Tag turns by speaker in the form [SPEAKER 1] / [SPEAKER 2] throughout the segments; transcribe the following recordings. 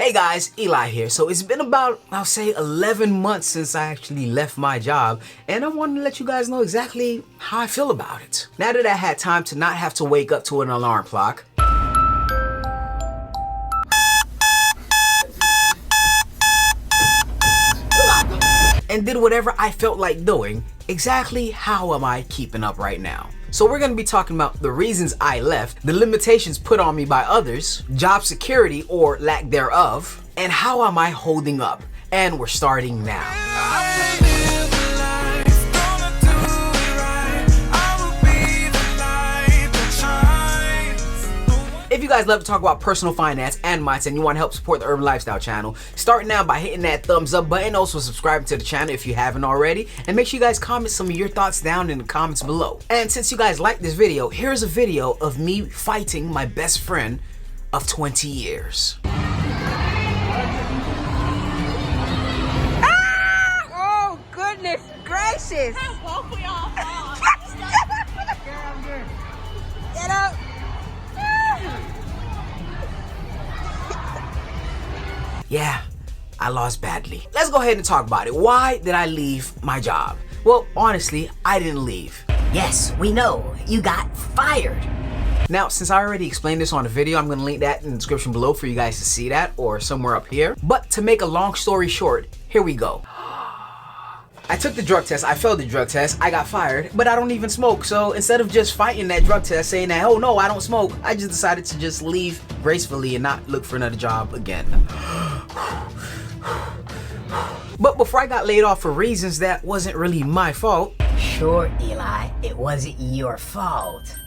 [SPEAKER 1] Hey guys, Eli here. So it's been about, I'll say 11 months since I actually left my job, and I wanted to let you guys know exactly how I feel about it. Now that I had time to not have to wake up to an alarm clock, and did whatever I felt like doing, exactly how am I keeping up right now? So we're gonna be talking about the reasons I left, the limitations put on me by others, job security or lack thereof, and how am I holding up? And we're starting now. If you guys love to talk about personal finance and mindset and you want to help support the Urban Lifestyle channel, start now by hitting that thumbs up button, also subscribing to the channel if you haven't already, and make sure you guys comment some of your thoughts down in the comments below. And since you guys like this video, here's a video of me fighting my best friend of 20 years.
[SPEAKER 2] Oh, goodness gracious. Get up.
[SPEAKER 1] Yeah, I lost badly. Let's go ahead and talk about it. Why did I leave my job? Well, honestly, I didn't leave.
[SPEAKER 3] Yes, we know. You got fired.
[SPEAKER 1] Now, since I already explained this on the video, I'm gonna link that in the description below for you guys to see that, or somewhere up here. But to make a long story short, here we go. I took the drug test, I failed the drug test, I got fired, but I don't even smoke. So instead of just fighting that drug test, saying that, oh no, I don't smoke, I just decided to just leave gracefully and not look for another job again. But before I got laid off for reasons that wasn't really my fault.
[SPEAKER 3] Sure, Eli, it wasn't your fault.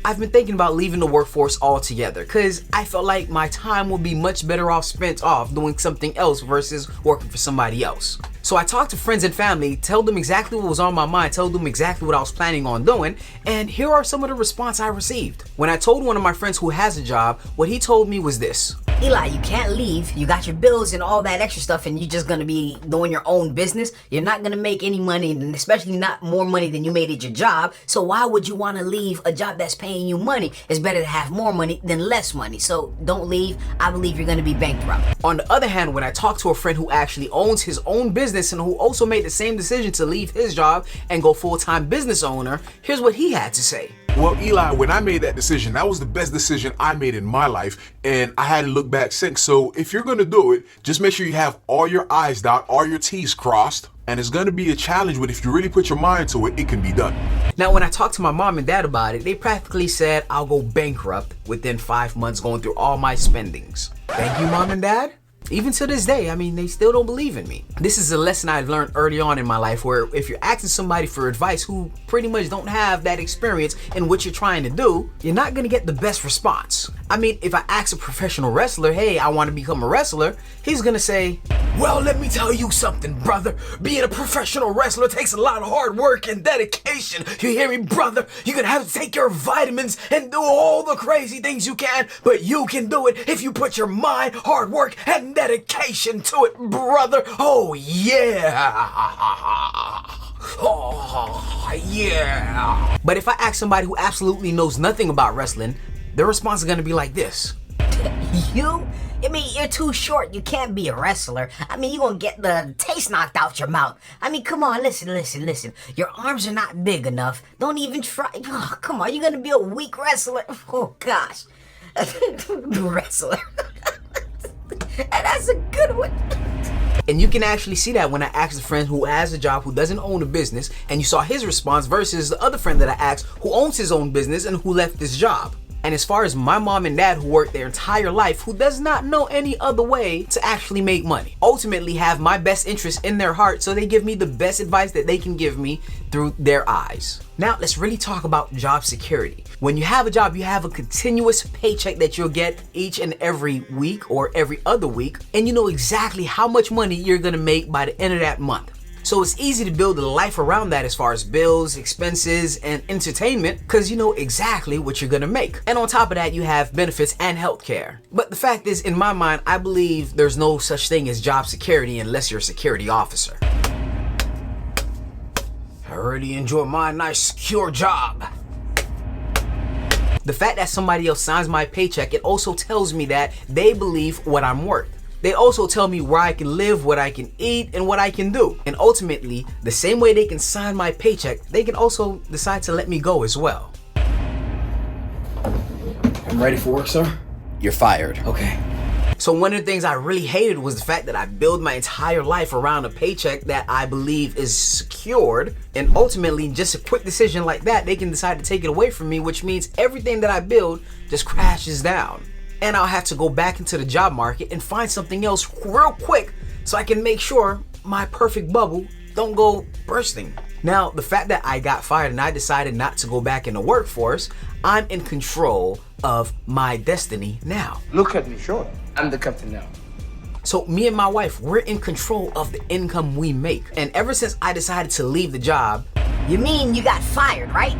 [SPEAKER 1] I've been thinking about leaving the workforce altogether because I felt like my time would be much better off spent off doing something else versus working for somebody else. So I talked to friends and family, told them exactly what was on my mind, told them exactly what I was planning on doing, and here are some of the response I received. When I told one of my friends who has a job, what he told me was this.
[SPEAKER 3] Eli, you can't leave. You got your bills and all that extra stuff, and you're just gonna be doing your own business. You're not gonna make any money, and especially not more money than you made at your job. So why would you wanna leave a job that's paying you money? It's better to have more money than less money. So don't leave. I believe you're gonna be bankrupt.
[SPEAKER 1] On the other hand, when I talked to a friend who actually owns his own business and who also made the same decision to leave his job and go full-time business owner, here's what he had to say.
[SPEAKER 4] Well, Eli, when I made that decision, that was the best decision I made in my life, and I hadn't looked back since. So if you're going to do it, just make sure you have all your I's dotted, all your T's crossed, and it's going to be a challenge, but if you really put your mind to it, it can be done.
[SPEAKER 1] Now, when I talked to my mom and dad about it, they practically said I'll go bankrupt within 5 months going through all my spendings. Thank you, Mom and Dad. Even to this day, I mean, they still don't believe in me. This is a lesson I learned early on in my life where if you're asking somebody for advice who pretty much don't have that experience in what you're trying to do, you're not gonna get the best response. I mean, if I ask a professional wrestler, hey, I want to become a wrestler, he's gonna say, well, let me tell you something, brother. Being a professional wrestler takes a lot of hard work and dedication. You hear me, brother? You're gonna have to take your vitamins and do all the crazy things you can, but you can do it if you put your mind, hard work, and dedication to it, brother. Oh, yeah. Oh, yeah. But if I ask somebody who absolutely knows nothing about wrestling, their response is gonna be like this.
[SPEAKER 3] You? I mean, you're too short. You can't be a wrestler. I mean, you're gonna get the taste knocked out your mouth. I mean, come on, listen. Your arms are not big enough. Don't even try. Oh, come on, you're gonna be a weak wrestler. Oh, gosh. Wrestler. And that's a good one.
[SPEAKER 1] And you can actually see that when I asked a friend who has a job who doesn't own a business, and you saw his response versus the other friend that I asked who owns his own business and who left this job. And as far as my mom and dad who worked their entire life, who does not know any other way to actually make money, ultimately have my best interest in their heart, so they give me the best advice that they can give me through their eyes. Now let's really talk about job security. When you have a job, you have a continuous paycheck that you'll get each and every week or every other week, and you know exactly how much money you're gonna make by the end of that month. So it's easy to build a life around that as far as bills, expenses, and entertainment because you know exactly what you're gonna make. And on top of that, you have benefits and healthcare. But the fact is, in my mind, I believe there's no such thing as job security unless you're a security officer. I really enjoy my nice secure job. The fact that somebody else signs my paycheck, it also tells me that they believe what I'm worth. They also tell me where I can live, what I can eat, and what I can do. And ultimately, the same way they can sign my paycheck, they can also decide to let me go as well. I'm ready for work, sir?
[SPEAKER 5] You're fired.
[SPEAKER 1] Okay. So one of the things I really hated was the fact that I built my entire life around a paycheck that I believe is secured, and ultimately just a quick decision like that, they can decide to take it away from me, which means everything that I build just crashes down. And I'll have to go back into the job market and find something else real quick so I can make sure my perfect bubble don't go bursting. Now, the fact that I got fired and I decided not to go back in the workforce, I'm in control of my destiny now.
[SPEAKER 6] Look at me. Sure. I'm the captain now.
[SPEAKER 1] So me and my wife, we're in control of the income we make. And ever since I decided to leave the job.
[SPEAKER 3] You mean you got fired, right?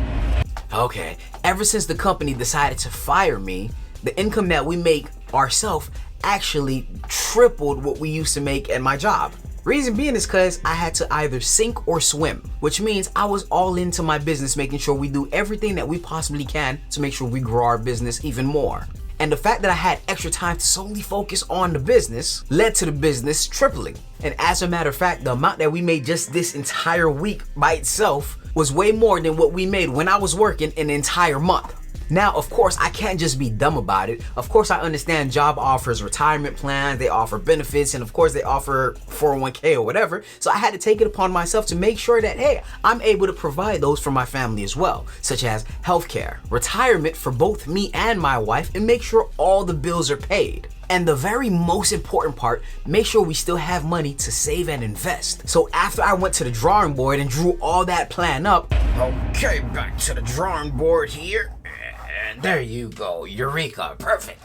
[SPEAKER 1] Okay, ever since the company decided to fire me, the income that we make ourselves actually tripled what we used to make at my job. Reason being is because I had to either sink or swim, which means I was all into my business, making sure we do everything that we possibly can to make sure we grow our business even more. And the fact that I had extra time to solely focus on the business led to the business tripling. And as a matter of fact, the amount that we made just this entire week by itself was way more than what we made when I was working an entire month. Now, of course, I can't just be dumb about it. Of course, I understand job offers retirement plans, they offer benefits, and of course, they offer 401k or whatever. So I had to take it upon myself to make sure that, hey, I'm able to provide those for my family as well, such as healthcare, retirement for both me and my wife, and make sure all the bills are paid. And the very most important part, make sure we still have money to save and invest. So after I went to the drawing board and drew all that plan up, okay, back to the drawing board here. And there you go, Eureka, perfect.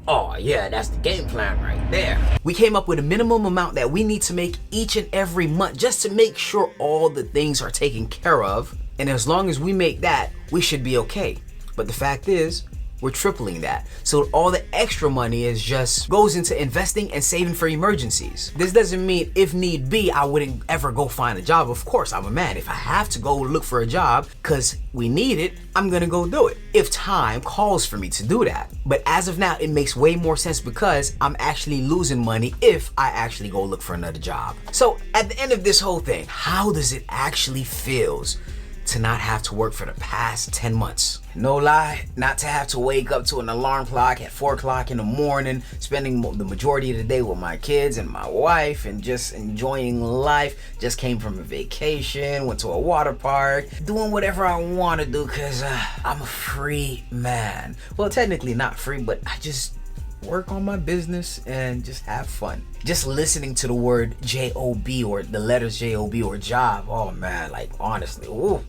[SPEAKER 1] Oh yeah, that's the game plan right there. We came up with a minimum amount that we need to make each and every month just to make sure all the things are taken care of. And as long as we make that, we should be okay. But the fact is, we're tripling that. So all the extra money is just goes into investing and saving for emergencies. This doesn't mean if need be, I wouldn't ever go find a job. Of course, I'm a man. If I have to go look for a job because we need it, I'm gonna go do it. If time calls for me to do that. But as of now, it makes way more sense because I'm actually losing money if I actually go look for another job. So at the end of this whole thing, how does it actually feels to not have to work for the past 10 months? No lie, not to have to wake up to an alarm clock at 4 o'clock in the morning, spending the majority of the day with my kids and my wife and just enjoying life. Just came from a vacation, went to a water park, doing whatever I want to do because I'm a free man. Well, technically not free, but I just work on my business and just have fun. Just listening to the word J-O-B or the letters J-O-B or job, oh man, like honestly, ooh,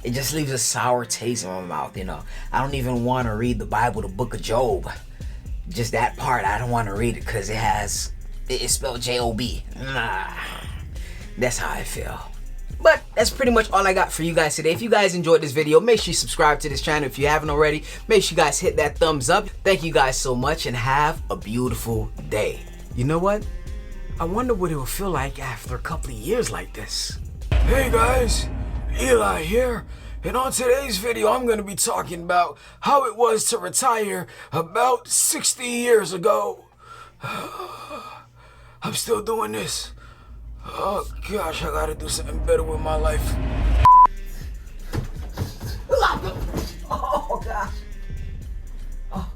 [SPEAKER 1] it just leaves a sour taste in my mouth, you know. I don't even want to read the Bible, the book of Job. Just that part, I don't want to read it because it's spelled J-O-B. Nah, that's how I feel. But that's pretty much all I got for you guys today. If you guys enjoyed this video, make sure you subscribe to this channel. If you haven't already, make sure you guys hit that thumbs up. Thank you guys so much and have a beautiful day. You know what? I wonder what it will feel like after a couple of years like this. Hey guys, Eli here. And on today's video, I'm going to be talking about how it was to retire about 60 years ago. I'm still doing this. Oh gosh, I gotta do something better with my life. Oh gosh. Oh,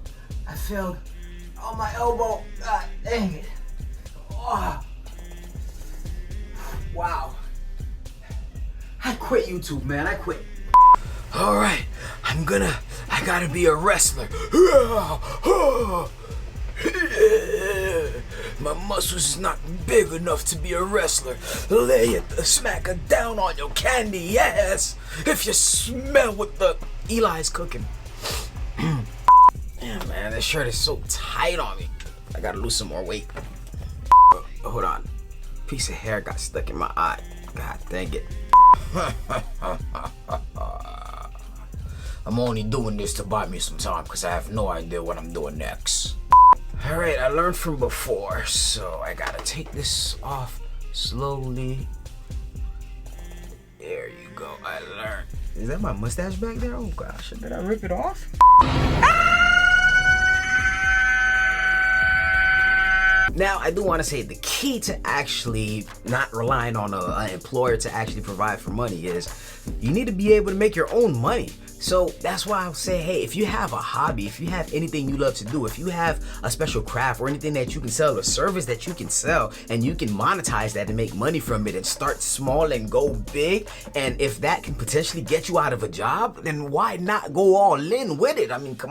[SPEAKER 1] I failed on my elbow. God dang it. Oh. Wow. I quit YouTube, man. I quit. Alright, I gotta be a wrestler. My muscles is not big enough to be a wrestler. Lay it, smack it down on your candy ass. If you smell what the Eli's cooking. Yeah, man, this shirt is so tight on me. I gotta lose some more weight. Hold on. Piece of hair got stuck in my eye. God dang it. I'm only doing this to buy me some time because I have no idea what I'm doing next. Alright, I learned from before, so I gotta take this off slowly. There you go, I learned. Is that my mustache back there? Oh gosh, did I rip it off? Now, I do want to say the key to actually not relying on an employer to actually provide for money is you need to be able to make your own money. So that's why I'll say, hey, if you have a hobby, if you have anything you love to do, if you have a special craft or anything that you can sell, a service that you can sell, and you can monetize that and make money from it and start small and go big, and if that can potentially get you out of a job, then why not go all in with it? I mean, come on.